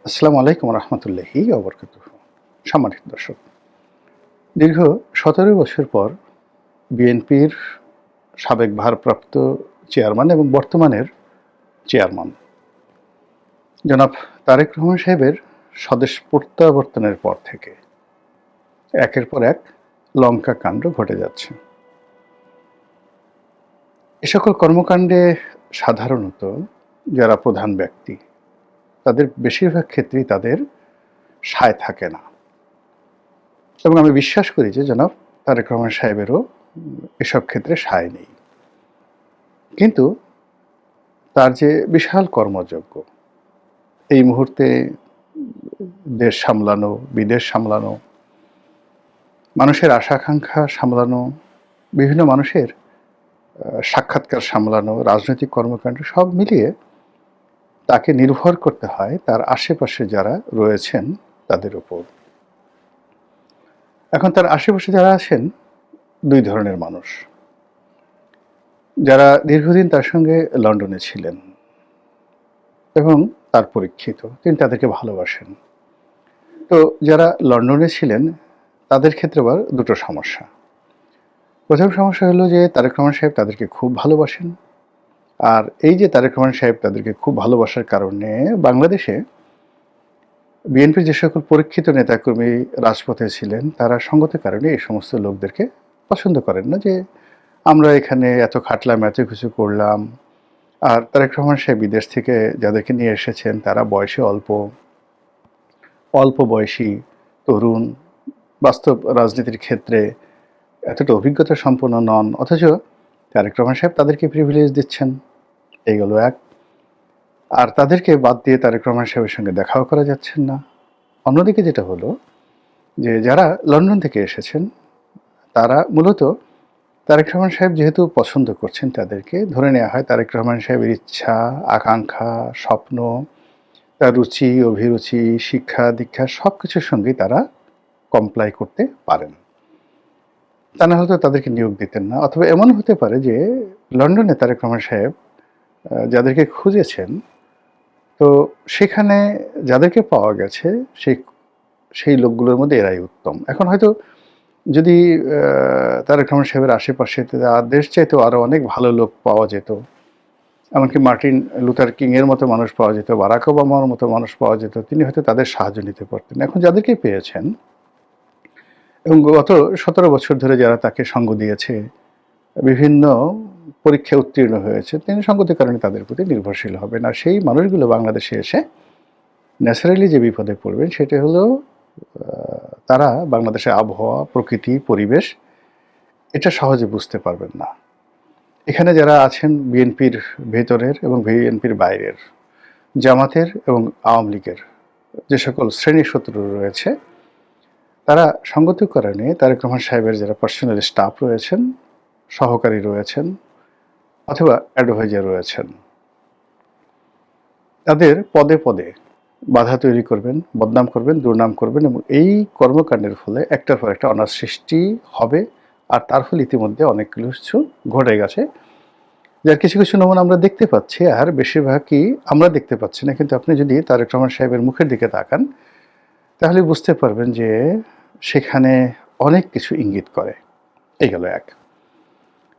আসসালামু আলাইকুম রহমতুল্লাহি ওবরকাতুহু। সম্মানিত দর্শক, দীর্ঘ ১৭ বছর পর বিএনপির সাবেক ভারপ্রাপ্ত চেয়ারম্যান এবং বর্তমানের চেয়ারম্যান জনাব তারেক রহমান সাহেবের স্বদেশ প্রত্যাবর্তনের পর থেকে একের পর এক লঙ্কা কাণ্ড ঘটে যাচ্ছে। এ সকল কর্মকাণ্ডে সাধারণত যারা প্রধান ব্যক্তি তাদের বেশিরভাগ ক্ষেত্রেই তাদের সায় থাকে না, এবং আমি বিশ্বাস করি যে জনাব তারেক রহমান সাহেবেরও এসব ক্ষেত্রে সায় নেই। কিন্তু তার যে বিশাল কর্মযজ্ঞ, এই মুহূর্তে দেশ সামলানো, বিদেশ সামলানো, মানুষের আশা আকাঙ্ক্ষা সামলানো, বিভিন্ন মানুষের সাক্ষাৎকার সামলানো, রাজনৈতিক কর্মকাণ্ড সব মিলিয়ে তাকে নির্ভর করতে হয় তার আশেপাশে যারা রয়েছেন তাদের উপর। এখন তার আশেপাশে যারা আছেন দুই ধরনের মানুষ। যারা দীর্ঘদিন তার সঙ্গে লন্ডনে ছিলেন এবং তার পরীক্ষিত, তিনি তাদেরকে ভালোবাসেন। তো যারা লন্ডনে ছিলেন তাদের ক্ষেত্রে আবার দুটো সমস্যা। প্রথম সমস্যা হলো যে তারেক রহমান সাহেব তাদেরকে খুব ভালোবাসেন, আর এই যে তারেক রহমান সাহেব তাদেরকে খুব ভালোবাসার কারণে বাংলাদেশে বিএনপির যে সকল পরীক্ষিত নেতাকর্মী রাজপথে ছিলেন তারা সঙ্গত কারণে এই সমস্ত লোকদেরকে পছন্দ করেন না, যে আমরা এখানে এত খাটলাম, এত কিছু করলাম, আর তারেক রহমান সাহেব বিদেশ থেকে যাদেরকে নিয়ে এসেছেন তারা বয়সে অল্প, অল্প বয়সী, তরুণ, বাস্তব রাজনীতির ক্ষেত্রে এতটা অভিজ্ঞতা সম্পন্ন নন, অথচ তারেক রহমান সাহেব তাদেরকে প্রিভিলেজ দিচ্ছেন। এই গেল এক। আর তাদেরকে বাদ দিয়ে তারেক রহমান সাহেবের সঙ্গে দেখাও করা যাচ্ছেন না। অন্যদিকে যেটা হলো যে যারা লন্ডন থেকে এসেছেন তারা মূলত তারেক রহমান সাহেব যেহেতু পছন্দ করছেন, তাদেরকে ধরে নেওয়া হয় তারেক রহমান সাহেবের ইচ্ছা, আকাঙ্ক্ষা, স্বপ্ন, তার রুচি, অভিরুচি, শিক্ষা দীক্ষা সব কিছুর সঙ্গেই তারা কমপ্লাই করতে পারেন। তা না হলে তো তাদেরকে নিয়োগ দিতেন না। অথবা এমন হতে পারে যে লন্ডনে তারেক রহমান সাহেব যাদেরকে খুঁজেছেন, তো সেখানে যাদেরকে পাওয়া গেছে সেই সেই লোকগুলোর মধ্যে এরাই উত্তম। এখন হয়তো যদি তারেক রহমান সাহেবের আশেপাশে দেশ চাইতেও আরও অনেক ভালো লোক পাওয়া যেত, এমনকি মার্টিন লুথার কিংয়ের মতো মানুষ পাওয়া যেত, বারাক ওবামার মতো মানুষ পাওয়া যেত, তিনি হয়তো তাদের সাহায্য নিতে পারতেন। এখন যাদেরকে পেয়েছেন এবং গত ১৭ বছর ধরে যারা তাকে সঙ্গ দিয়েছে, বিভিন্ন পরীক্ষায় উত্তীর্ণ হয়েছে, তিনি সঙ্গতির কারণে তাদের প্রতি নির্ভরশীল হবেন। আর সেই মানুষগুলো বাংলাদেশে এসে ন্যাচারালি যে বিপদে পড়বেন সেটা হলো তারা বাংলাদেশের আবহাওয়া, প্রকৃতি, পরিবেশ এটা সহজে বুঝতে পারবেন না। এখানে যারা আছেন বিএনপির ভেতরের এবং বিএনপির বাইরের, জামাতের এবং আওয়ামী লীগের যে সকল শ্রেণী শত্রু রয়েছে, তারা সঙ্গতির কারণে তারেক রহমান সাহেবের যারা পার্সোনাল স্টাফ রয়েছেন, সহকারী রয়েছেন অথবা অ্যাডভাইজার রয়েছেন, তাদের পদে পদে বাধা তৈরি করবেন, বদনাম করবেন, দুর্নাম করবেন, এবং এই কর্মকাণ্ডের ফলে একটার পর একটা অনার সৃষ্টি হবে। আর তার ফলে ইতিমধ্যে অনেক কিছু ঘটে গেছে, যার কিছু কিছু নমুনা আমরা দেখতে পাচ্ছি, আর বেশিরভাগই আমরা দেখতে পাচ্ছি না। কিন্তু আপনি যদি তারেক রহমান সাহেবের মুখের দিকে তাকান তাহলে বুঝতে পারবেন যে সেখানে অনেক কিছু ইঙ্গিত করে। এই গেল এক।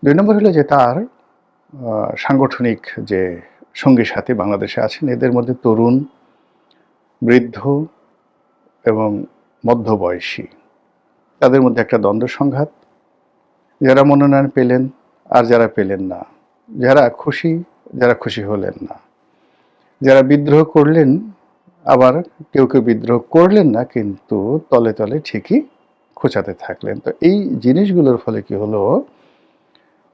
২ নম্বর হলো যে তার সাংগঠনিক যে সঙ্গী সাথী বাংলাদেশে আছেন, এদের মধ্যে তরুণ, বৃদ্ধ এবং মধ্যবয়সী, তাদের মধ্যে একটা দ্বন্দ্ব সংঘাত। যারা মনোনয়ন পেলেন আর যারা পেলেন না, যারা খুশি হলেন না, যারা বিদ্রোহ করলেন, আবার কেউ কেউ বিদ্রোহ করলেন না কিন্তু তলে তলে ঠিকই খোঁচাতে থাকলেন। তো এই জিনিসগুলোর ফলে কি হলো,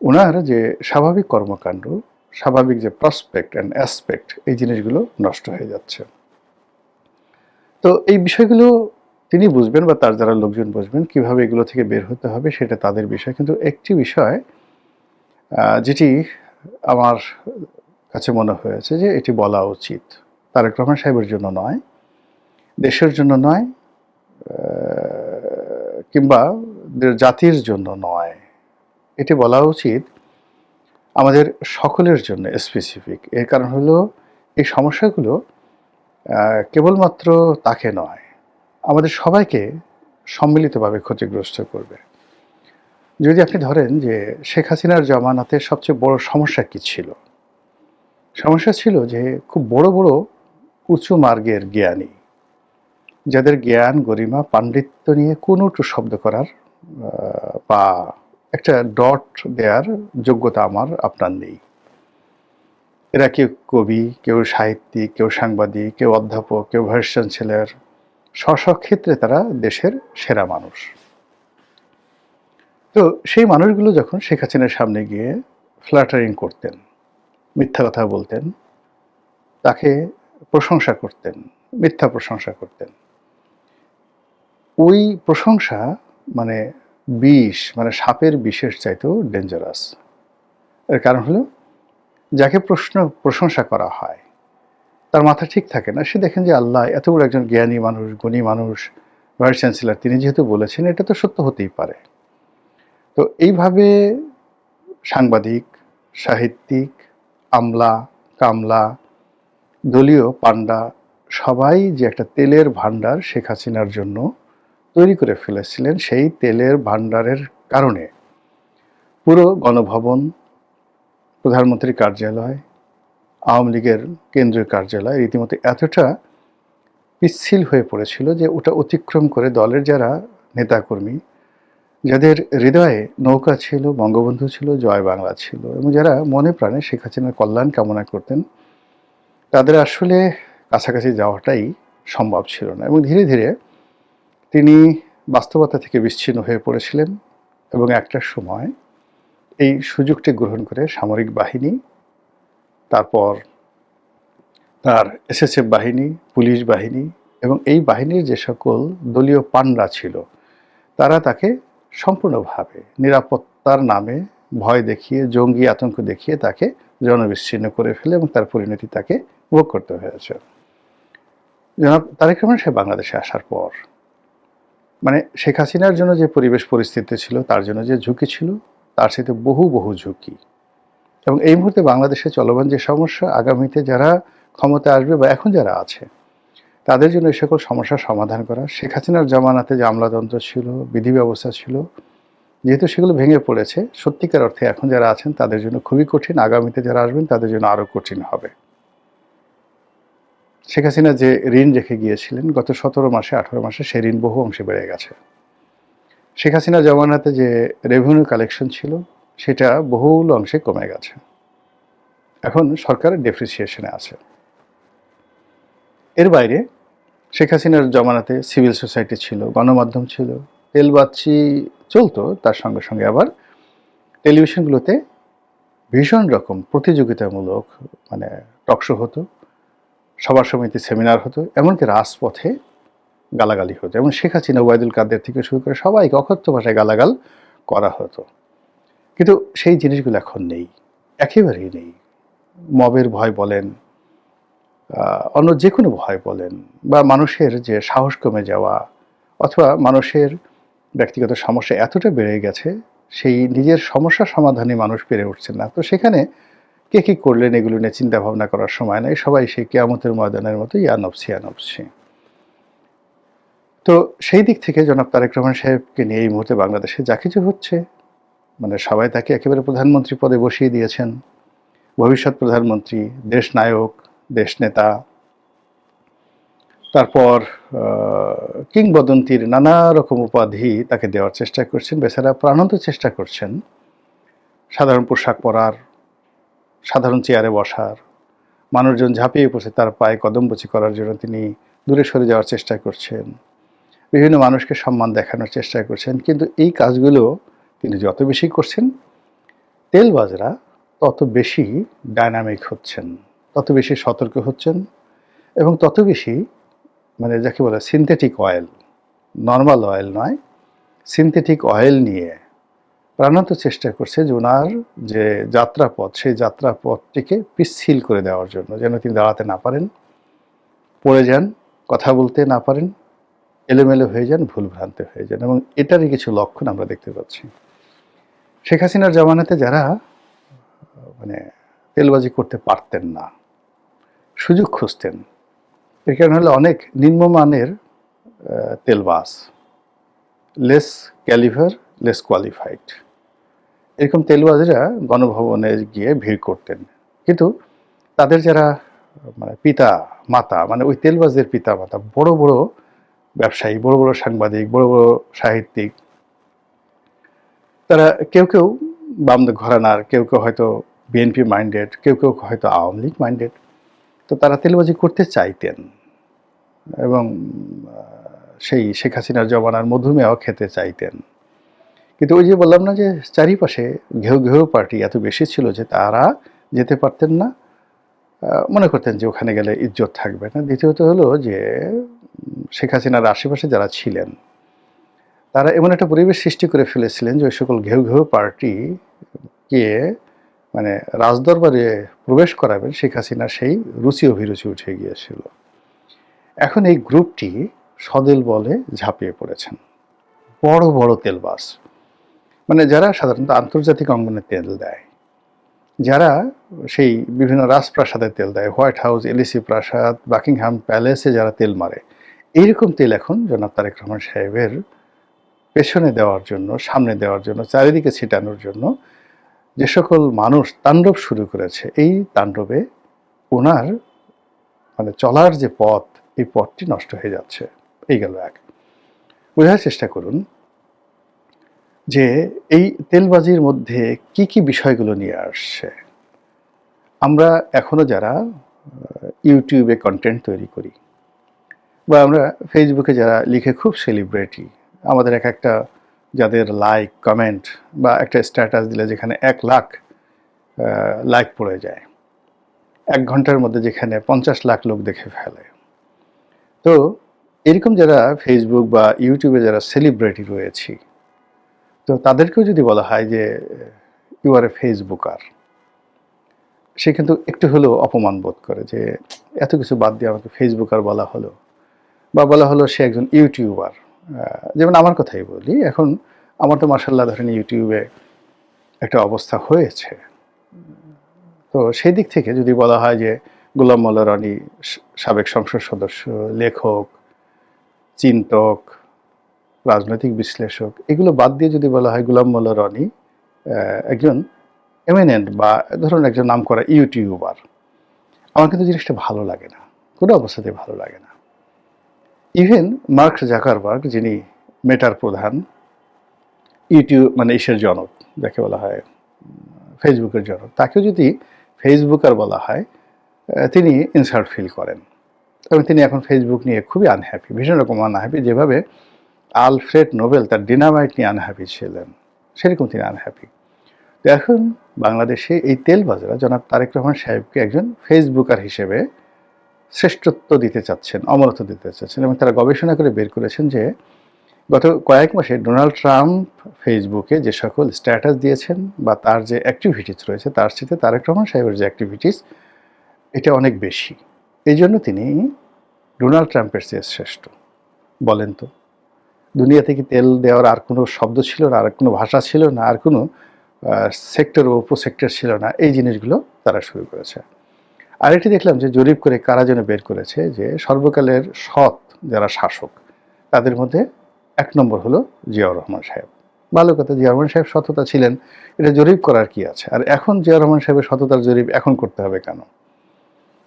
ওনার যে স্বাভাবিক কর্মকাণ্ড, স্বাভাবিক যে প্রসপেক্ট অ্যান্ড অ্যাসপেক্ট, এই জিনিসগুলো নষ্ট হয়ে যাচ্ছে। তো এই বিষয়গুলো তিনি বুঝবেন বা তার যারা লোকজন বুঝবেন কিভাবে এগুলো থেকে বের হতে হবে সেটা তাদের বিষয়। কিন্তু একটি বিষয় যেটি আমার কাছে মনে হয়েছে যে এটি বলা উচিত, তারেক রহমান সাহেবের জন্য নয়, দেশের জন্য নয়, কিংবা জাতির জন্য নয়, এটি বলা উচিত আমাদের সকলের জন্য স্পেসিফিক। এর কারণ হলো এই সমস্যাগুলো কেবলমাত্র তাকে নয়, আমাদের সবাইকে সম্মিলিতভাবে ক্ষতিগ্রস্ত করবে। যদি আপনি ধরেন যে শেখ হাসিনার জামানাতে সবচেয়ে বড় সমস্যা কি ছিল? সমস্যা ছিল যে খুব বড়, বড় উঁচু মার্গের জ্ঞানী, যাদের জ্ঞান, গরিমা, পাণ্ডিত্য নিয়ে কোনো শব্দ করার বা একটা ডট দেয়ার যোগ্যতা আমার আপনার নেই। এরা কেউ কবি, কেউ সাহিত্যিক, কেউ সাংবাদিক, কেউ অধ্যাপক, কেউ ভাইস চ্যান্সেলর, স্ব ক্ষেত্রে তারা দেশের সেরা মানুষ। তো সেই মানুষগুলো যখন শেখ হাসিনার সামনে গিয়ে ফ্ল্যাটারিং করতেন, মিথ্যা কথা বলতেন, তাকে প্রশংসা করতেন, মিথ্যা প্রশংসা করতেন। ওই প্রশংসা মানে বিষ, মানে সাপের বিষের চাইতেও ডেঞ্জারাস। এর কারণ হলো, যাকে প্রশংসা করা হয় তার মাথা ঠিক থাকে না। সে দেখেন যে আল্লাহ এত বড় একজন জ্ঞানী মানুষ, গুণী মানুষ, ভাইস চ্যান্সেলর, তিনি যেহেতু বলেছেন এটা তো সত্য হতেই পারে। তো এইভাবে সাংবাদিক, সাহিত্যিক, আমলা, কামলা, দলীয় পান্ডা সবাই যে একটা তেলের ভাণ্ডার শেখ হাসিনার জন্য তৈরি করে ফেলেছিলেন, সেই তেলের ভাণ্ডারের কারণে পুরো গণভবন, প্রধানমন্ত্রীর কার্যালয়, আওয়ামী লীগের কেন্দ্রীয় কার্যালয় রীতিমতো এতটা পিচ্ছিল হয়ে পড়েছিল যে ওটা অতিক্রম করে দলের যারা নেতাকর্মী, যাদের হৃদয়ে নৌকা ছিল, বঙ্গবন্ধু ছিল, জয় বাংলা ছিল এবং যারা মনে প্রাণে শেখ হাসিনার কল্যাণ কামনা করতেন, তাদের আসলে কাছাকাছি যাওয়াটাই সম্ভব ছিল না। এবং ধীরে ধীরে তিনি বাস্তবতা থেকে বিচ্ছিন্ন হয়ে পড়েছিলেন এবং একটা সময় এই সুযোগটি গ্রহণ করে সামরিক বাহিনী, তারপর তার এসএসএফ বাহিনী, পুলিশ বাহিনী এবং এই বাহিনীর যে সকল দলীয় পান্ডা ছিল, তারা তাকে সম্পূর্ণভাবে নিরাপত্তার নামে ভয় দেখিয়ে, জঙ্গি আতঙ্ক দেখিয়ে তাকে জনবিচ্ছিন্ন করে ফেলে এবং তার পরিণতি তাকে ভোগ করতে হয়েছে। জনাব তারেক রহমান সাহেব বাংলাদেশে আসার পর মানে শেখ হাসিনার জন্য যে পরিবেশ পরিস্থিতি ছিল, তার জন্য যে ঝুঁকি ছিল, তার সাথে বহু বহু ঝুঁকি। এবং এই মুহূর্তে বাংলাদেশে চলমান যে সমস্যা, আগামীতে যারা ক্ষমতায় আসবে বা এখন যারা আছে, তাদের জন্য এই সকল সমস্যার সমাধান করা, শেখ হাসিনার জামানাতে যে আমলাতন্ত্র ছিল, বিধি ব্যবস্থা ছিল, যেহেতু সেগুলো ভেঙে পড়েছে, সত্যিকার অর্থে এখন যারা আছেন তাদের জন্য খুবই কঠিন, আগামীতে যারা আসবেন তাদের জন্য আরও কঠিন হবে। শেখ হাসিনা যে ঋণ রেখে গিয়েছিলেন গত 17 মাসে, 18 মাসে, সেই ঋণ বহু অংশে বেড়ে গেছে। শেখ হাসিনা জমানাতে যে রেভিনিউ কালেকশন ছিল, সেটা বহুল অংশে কমে গেছে। এখন সরকার ডেপ্রিসিয়েশনে আছে। এর বাইরে শেখ হাসিনার জমানাতে সিভিল সোসাইটি ছিল, গণমাধ্যম ছিল, তেলবাচ্চি চলতো, তার সঙ্গে সঙ্গে আবার টেলিভিশনগুলোতে ভীষণ রকম প্রতিযোগিতামূলক মানে টকশো হতো, সভা সমিতি সেমিনার হতো, এমনকি রাজপথে গালাগালি হতো এবং শেখ হাসিনা, ওবায়দুল কাদের থেকে শুরু করে সবাইকে অকথ্য ভাষায় গালাগাল করা হতো। কিন্তু সেই জিনিসগুলো এখন নেই, একেবারেই নেই। মবের ভয় বলেন, অন্য যে কোনো ভয় বলেন, বা মানুষের যে সাহস কমে যাওয়া, অথবা মানুষের ব্যক্তিগত সমস্যা এতটা বেড়ে গেছে, সেই নিজের সমস্যা সমাধানে মানুষ পেরে উঠছেন না। তো সেখানে কে কী করলেন এগুলো নিয়ে চিন্তা ভাবনা করার সময় নাই, সবাই সেই কিয়ামতের ময়দানের মতো ইয়া নফসি ইয়া নফসি। তো সেই দিক থেকে জনাব তারেক রহমান সাহেবকে নিয়ে এই মুহূর্তে বাংলাদেশে যা কিছু হচ্ছে, মানে সবাই তাকে একেবারে প্রধানমন্ত্রী পদে বসিয়ে দিয়েছেন, ভবিষ্যৎ প্রধানমন্ত্রী, দেশ নায়ক, দেশ নেতা, তারপর কিংবদন্তির নানা রকম উপাধি তাকে দেওয়ার চেষ্টা করছেন। বেচারা প্রাণান্ত চেষ্টা করছেন সাধারণ পোশাক পরার, সাধারণ চেয়ারে বসার, মানুষজন ঝাঁপিয়ে পড়ছে তার পায়ে কদমবুচি করার জন্য তিনি দূরে সরে যাওয়ার চেষ্টা করছেন, বিভিন্ন মানুষকে সম্মান দেখানোর চেষ্টা করছেন। কিন্তু এই কাজগুলো তিনি যত বেশি করছেন, তেলবাজরা তত বেশি ডায়নামিক হচ্ছেন, তত বেশি সতর্ক হচ্ছেন এবং তত বেশি মানে যাকে বলে সিনথেটিক অয়েল, নর্মাল অয়েল নয়, সিনথেটিক অয়েল নিয়ে প্রাণান্ত চেষ্টা করছে যে ওনার যে যাত্রাপথ, সেই যাত্রাপথটিকে পিচ্ছিল করে দেওয়ার জন্য, যেন তিনি দাঁড়াতে না পারেন, পড়ে যান, কথা বলতে না পারেন, এলোমেলো হয়ে যান, ভুলভ্রান্তি হয়ে যান। এবং এটারই কিছু লক্ষণ আমরা দেখতে পাচ্ছি। শেখ হাসিনার জামানাতে যারা মানে তেলবাজি করতে পারতেন না, সুযোগ খুঁজতেন, এর কারণ হলো অনেক নিম্নমানের তেলবাজ, লেস ক্যালিভার, লেস কোয়ালিফাইড। এরকম তেলবাজেরা গণভবনে গিয়ে ভিড় করতেন। কিন্তু তাদের যারা মানে পিতা মাতা, মানে ওই তেলবাজদের পিতা মাতা বড় বড় ব্যবসায়ী, বড় বড় সাংবাদিক, বড় বড় সাহিত্যিক, তারা কেউ কেউ বাম ঘরানার, কেউ কেউ হয়তো বিএনপি মাইন্ডেড, কেউ কেউ হয়তো আওয়ামী লীগ মাইন্ডেড। তো তারা তেলবাজি করতে চাইতেন এবং সেই শেখ হাসিনার জমানার মধুমেহ খেতে চাইতেন। কিন্তু ওই যে বললাম না যে চারিপাশে ঘেউ ঘেউ পার্টি এত বেশি ছিল যে তারা যেতে পারতেন না। মনে করতেন যে ওখানে গেলে ইজ্জত থাকবে না। দ্বিতীয়ত হলো যে শেখ হাসিনার আশেপাশে যারা ছিলেন তারা এমন একটা পরিবেশ সৃষ্টি করে ফেলেছিলেন যে ওই সকল ঘেউ ঘেউ পার্টিকে মানে রাজদরবারে প্রবেশ করাবেন শেখ হাসিনার সেই রুচি অভিরুচি উঠে গিয়েছিল। এখন এই গ্রুপটি সদেল বলে ঝাঁপিয়ে পড়েছেন বড় বড় তেলবাজ, মানে যারা সাধারণত আন্তর্জাতিক অঙ্গনে তেল দেয়, যারা সেই বিভিন্ন রাজপ্রাসাদে তেল দেয়, হোয়াইট হাউস, এলিসি প্রাসাদ, বাকিংহাম প্যালেসে যারা তেল মারে, এইরকম তেল এখন জনাব তারেক রহমান সাহেবের পেছনে দেওয়ার জন্য, সামনে দেওয়ার জন্য, চারিদিকে ছিটানোর জন্য যে সকল মানুষ তাণ্ডব শুরু করেছে, এই তাণ্ডবে ওনার মানে চলার যে পথ, এই পথটি নষ্ট হয়ে যাচ্ছে। এই গেল এক। বোঝার চেষ্টা করুন যে এই তেলবাজির মধ্যে কি কি বিষয়গুলো নিয়ে আসছে। আমরা এখনো যারা ইউটিউবে কন্টেন্ট তৈরি করি বা আমরা ফেসবুকে যারা লিখে খুব সেলিব্রিটি, আমাদের এক একটা যাদের লাইক কমেন্ট বা একটা স্ট্যাটাস দিলে যেখানে 1 লাখ লাইক পড়ে যায়, 1 ঘন্টার মধ্যে যেখানে 50 লাখ লোক দেখে ফেলে, তো এরকম যারা ফেসবুক বা ইউটিউবে যারা সেলিব্রিটি রয়েছি, তো তাদেরকেও যদি বলা হয় যে ইউ আর এ ফেসবুকার, সে কিন্তু একটু হলেও অপমান বোধ করে যে এত কিছু বাদ দিয়ে আমাকে ফেসবুকার বলা হলো, বা বলা হলো সে একজন ইউটিউবার। যেমন আমার কথাই বলি, এখন আমার তো মাশাআল্লাহ ধরেন ইউটিউবে একটা অবস্থা হয়েছে। তো সেই দিক থেকে যদি বলা হয় যে গোলাম মোল্লা রনি সাবেক সংসদ সদস্য, লেখক, চিন্তক, রাজনৈতিক বিশ্লেষক, এগুলো বাদ দিয়ে যদি বলা হয় গোলাম মোল্লা রনি একজন এমিনেন্ট বা ধরুন একজন নামকরা ইউটিউবার, আমার কিন্তু জিনিসটা ভালো লাগে না, কোনো অবস্থাতেই ভালো লাগে না। ইভেন মার্ক জাকারবার্গ, যিনি মেটার প্রধান, ইউটিউব মানে ইসের জনক যাকে বলা হয় ফেসবুকের জনক, তাকেও যদি ফেসবুকার বলা হয় তিনি ইনসাল্ট ফিল করেন এবং তিনি এখন ফেসবুক নিয়ে খুবই আনহ্যাপি, ভীষণ রকম আনহ্যাপি। যেভাবে আলফ্রেড নোবেল তার ডিনামাইট নিয়ে আনহ্যাপি ছিলেন, সেরকম তিনি আনহ্যাপি। তো এখন বাংলাদেশে এই তেলবাজরা জনাব তারেক রহমান সাহেবকে একজন ফেসবুকার হিসেবে শ্রেষ্ঠত্ব দিতে চাচ্ছেন, অমরত্ব দিতে চাচ্ছেন, এবং তারা গবেষণা করে বের করেছেন যে গত কয়েক মাসে ডোনাল্ড ট্রাম্প ফেসবুকে যে সকল স্ট্যাটাস দিয়েছেন বা তার যে অ্যাক্টিভিটিস রয়েছে, তার সাথে তারেক রহমান সাহেবের যে অ্যাক্টিভিটিস এটা অনেক বেশি। এই জন্য তিনি ডোনাল্ড ট্রাম্পের চেয়ে শ্রেষ্ঠ। বলেন তো, দুনিয়া থেকে তেল দেওয়ার আর কোনো শব্দ ছিল না, আর কোনো ভাষা ছিল না, আর কোনো সেক্টর ও উপসেক্টর ছিল না, এই জিনিসগুলো তারা শুরু করেছে। আরেকটি দেখলাম যে জরিপ করে কারা যেন বের করেছে যে সর্বকালের সৎ যারা শাসক তাদের মধ্যে 1 নম্বর হলো জিয়াউর রহমান সাহেব। ভালো কথা, জিয়াউর রহমান সাহেব সততা ছিলেন, এটা জরিপ করার কি আছে? আর এখন জিয়াউর রহমান সাহেবের সততার জরিপ এখন করতে হবে কেন?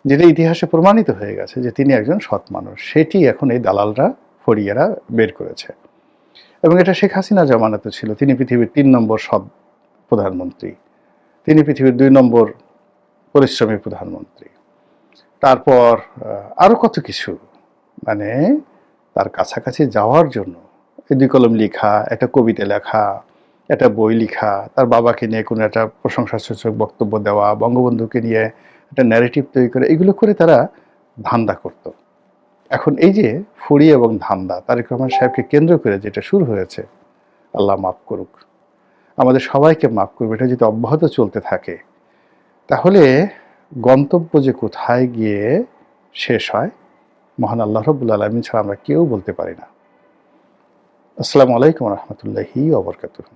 যেটা ইতিহাসে প্রমাণিত হয়ে গেছে যে তিনি একজন সৎ মানুষ, সেটি এখন এই দালালরা, ফড়িয়ারা বের করেছে। এবং এটা শেখ হাসিনা জামানাতে ছিল। তিনি পৃথিবীর 3 নম্বর সৎ প্রধানমন্ত্রী, তিনি পৃথিবীর 2 নম্বর পরিশ্রমী প্রধানমন্ত্রী। তারপর আরও কত কিছু, মানে তার কাছাকাছি যাওয়ার জন্য 2 কলম লেখা, একটা কবিতা লেখা, একটা বই লেখা, তার বাবাকে নিয়ে কোনো একটা প্রশংসাসূচক বক্তব্য দেওয়া, বঙ্গবন্ধুকে নিয়ে একটা ন্যারেটিভ তৈরি করে, এগুলো করে তারা ধান্দা করত। এখন এই যে ফুড়ি এবং ধান্দা তারেক রহমান সাহেবকে কেন্দ্র করে যেটা শুরু হয়েছে, আল্লাহ মাফ করুক, আমাদের সবাইকে মাফ করবে, এটা যদি অব্যাহত চলতে থাকে তাহলে গন্তব্য যে কোথায় গিয়ে শেষ হয় মহান আল্লাহ রাব্বুল আলামিন ছাড়া আমরা কেউ বলতে পারি না। আসসালামু আলাইকুম ওয়া রাহমাতুল্লাহি ওয়া বারাকাতুহু।